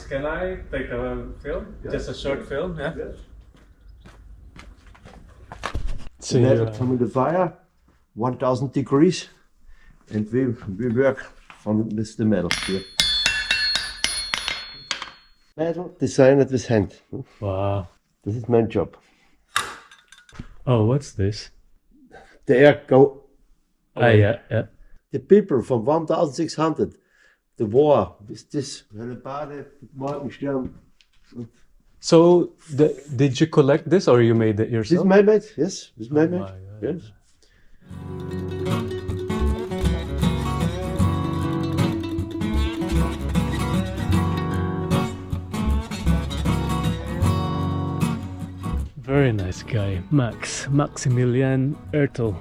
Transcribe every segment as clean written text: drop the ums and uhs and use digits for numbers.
can I take a film? Yeah. Just a short film, yeah? Yes. So Metal humidifier, 1000 degrees, and we work with the metal here. Metal designed with hand. wow. This is my job. Oh, what's this? There go. Yeah. The people from 1600, the war with this. Morgenstern. So, did you collect this or you made it This yourself? is my mate, yes. This is my Oh mate. my God. Yes. Very nice guy, Maximilian Ertel.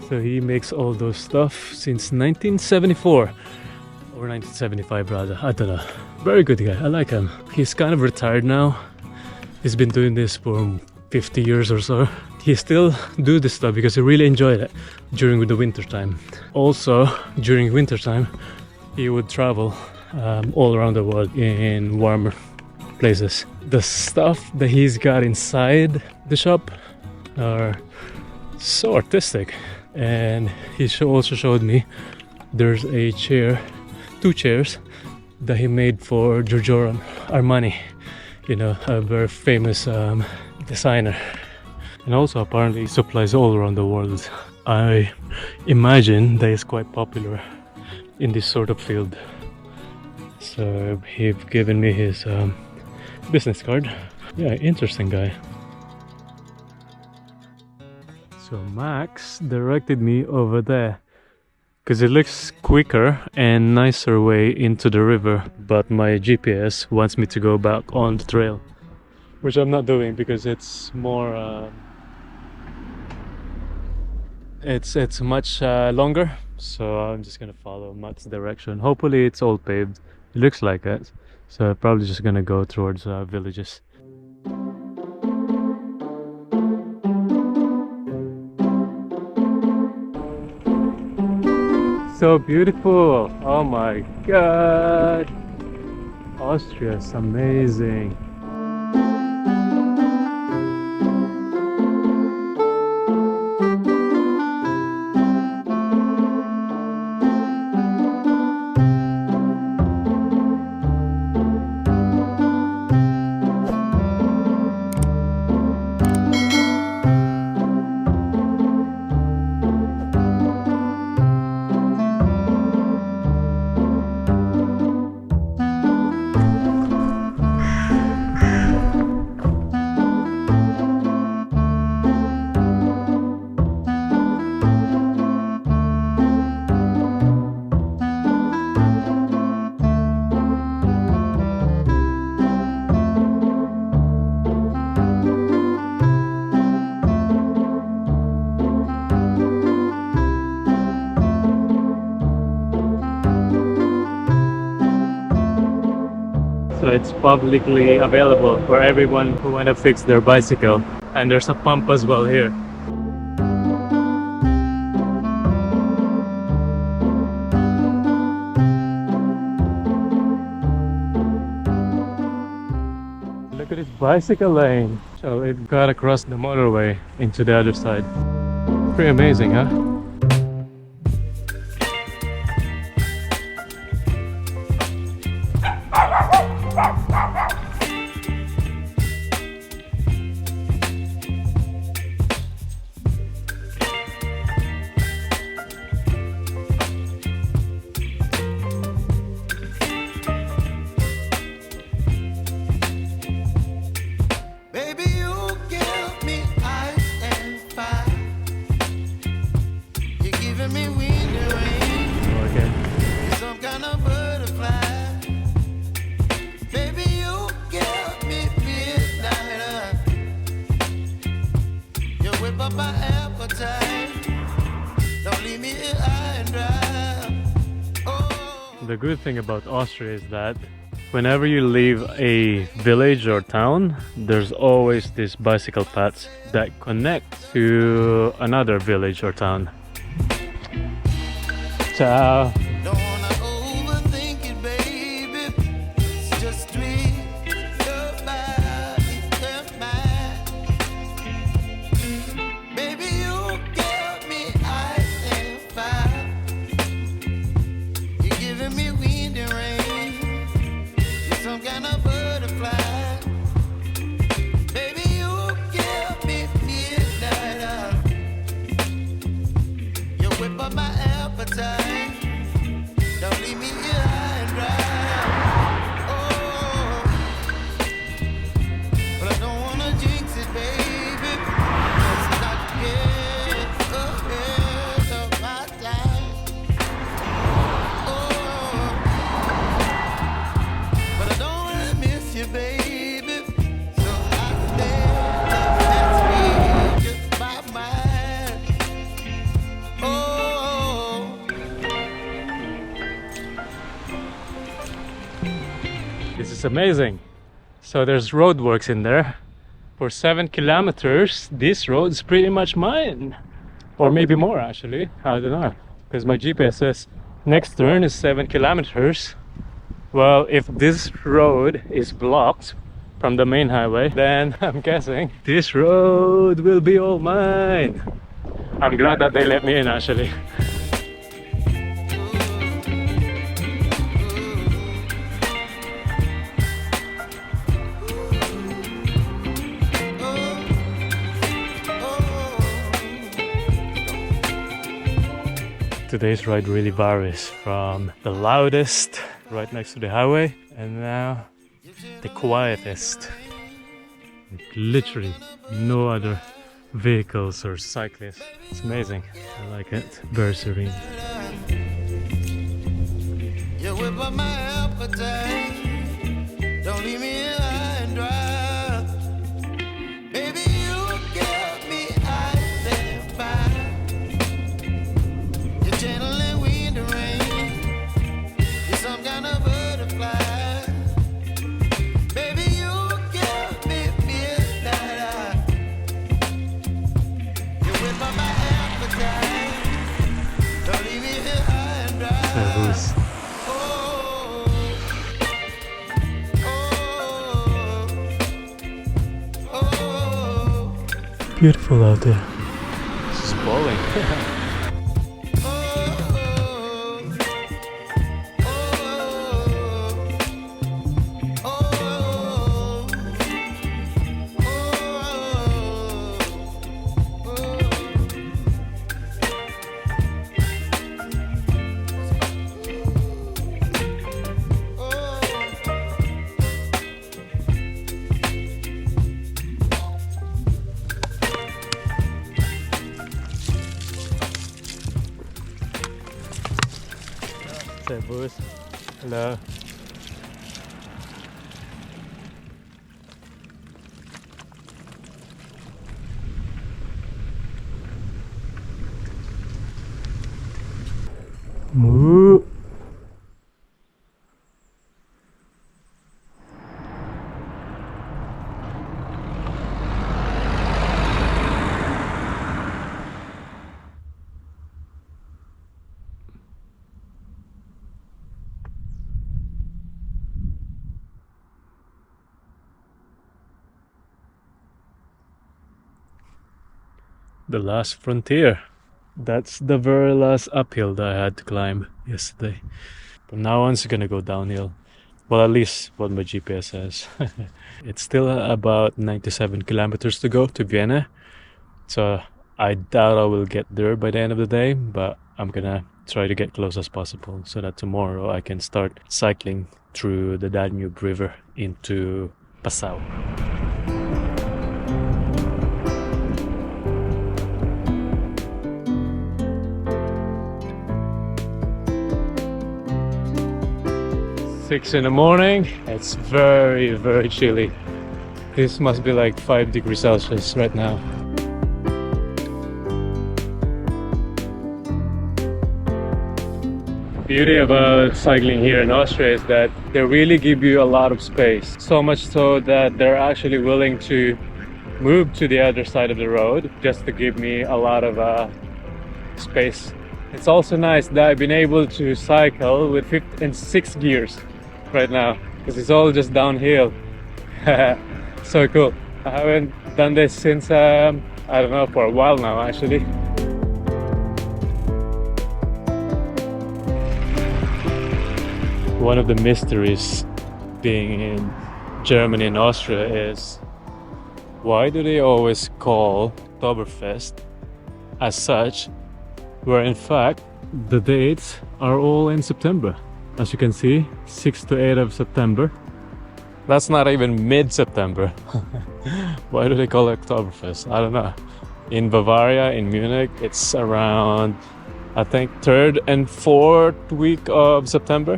So he makes all those stuff since 1974 or 1975 rather, I don't know. Very good guy, I like him. He's kind of retired now. He's been doing this for 50 years or so. He still do this stuff because he really enjoyed it during the winter time. Also, during winter time, he would travel all around the world in warmer places. The stuff that he's got inside the shop are so artistic, and he also showed me there's a chair, 2 chairs that he made for Giorgio Armani, you know, a very famous designer. And also apparently he supplies all around the world. I imagine that he's quite popular in this sort of field. So he's given me his business card. Yeah, interesting guy. So Max directed me over there because it looks quicker and nicer way into the river, but my GPS wants me to go back on the trail, which I'm not doing because it's more it's much longer, so I'm just gonna follow Max's direction. Hopefully it's all paved. It looks like it, so I'm probably just gonna go towards villages. So beautiful! Oh my god! Austria is amazing. So it's publicly available for everyone who want to fix their bicycle. And there's a pump as well here. Look at this bicycle lane. So it got across the motorway into the other side. Pretty amazing, huh? The good thing about Austria is that whenever you leave a village or town, there's always these bicycle paths that connect to another village or town. Ciao! Don't wanna overthink it, baby. It's just 3 It's amazing. So there's roadworks in there. For 7 kilometers, this road is pretty much mine. Or maybe more actually, I don't know. Because my GPS says next turn is 7 kilometers. Well, if this road is blocked from the main highway, then I'm guessing this road will be all mine. I'm glad that they let me in actually. Today's ride really varies from the loudest right next to the highway and now the quietest. Literally no other vehicles or cyclists. It's amazing. I like it. Very serene. You whip up my appetite. Don't leave me here high and dry. Baby, you give me ice and fire. You're channeling wind and rain. You're some kind of butterfly. Baby, you give me midnight. You whip up my appetite. Don't leave me here high and dry. Beautiful out there. It's just bowling. Servus. Hello. Moo. The last frontier. That's the very last uphill that I had to climb yesterday. From now on it's gonna go downhill. Well, at least what my GPS says. It's still about 97 kilometers to go to Vienna. So I doubt I will get there by the end of the day, but I'm gonna try to get close as possible so that tomorrow I can start cycling through the Danube River into Passau. Six in the morning. It's very, very chilly. This must be like 5 degrees Celsius right now. Beauty about cycling here in Austria is that they really give you a lot of space. So much so that they're actually willing to move to the other side of the road just to give me a lot of space. It's also nice that I've been able to cycle with 5th and 6th gears right now because it's all just downhill. So cool. I haven't done this since I don't know, for a while now actually. One of the mysteries being in Germany and Austria is why do they always call Oktoberfest as such, where in fact the dates are all in September. As you can see, 6 to 8 of September. That's not even mid-September. Why do they call it Oktoberfest? I don't know. In Bavaria, in Munich, it's around, I think, 3rd and 4th week of September.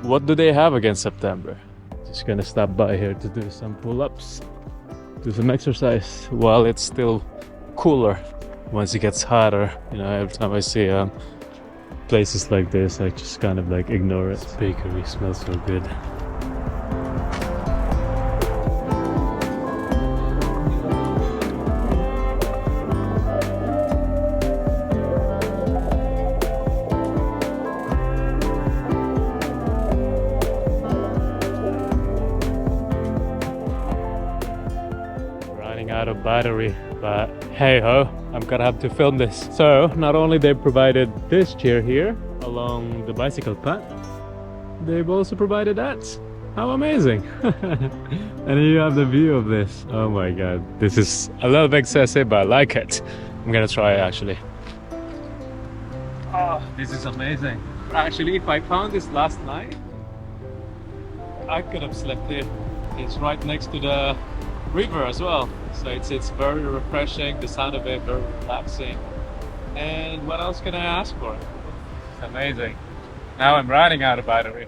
What do they have against September? Just gonna stop by here to do some pull-ups, do some exercise while it's still cooler. Once it gets hotter, you know, every time I see places like this, I just kind of like ignore it. This bakery smells so good. battery, but hey ho, I'm gonna have to film this. So not only they provided this chair here along the bicycle path, they've also provided that. How amazing. And here you have the view of this. Oh my god, this is a little bit excessive, but I like it. I'm gonna try it actually. Oh, this is amazing. Actually, if I found this last night, I could have slept here. It's right next to the river as well, so it's very refreshing. The sound of it very relaxing. And what else can I ask for? It's amazing. Now I'm running out of battery.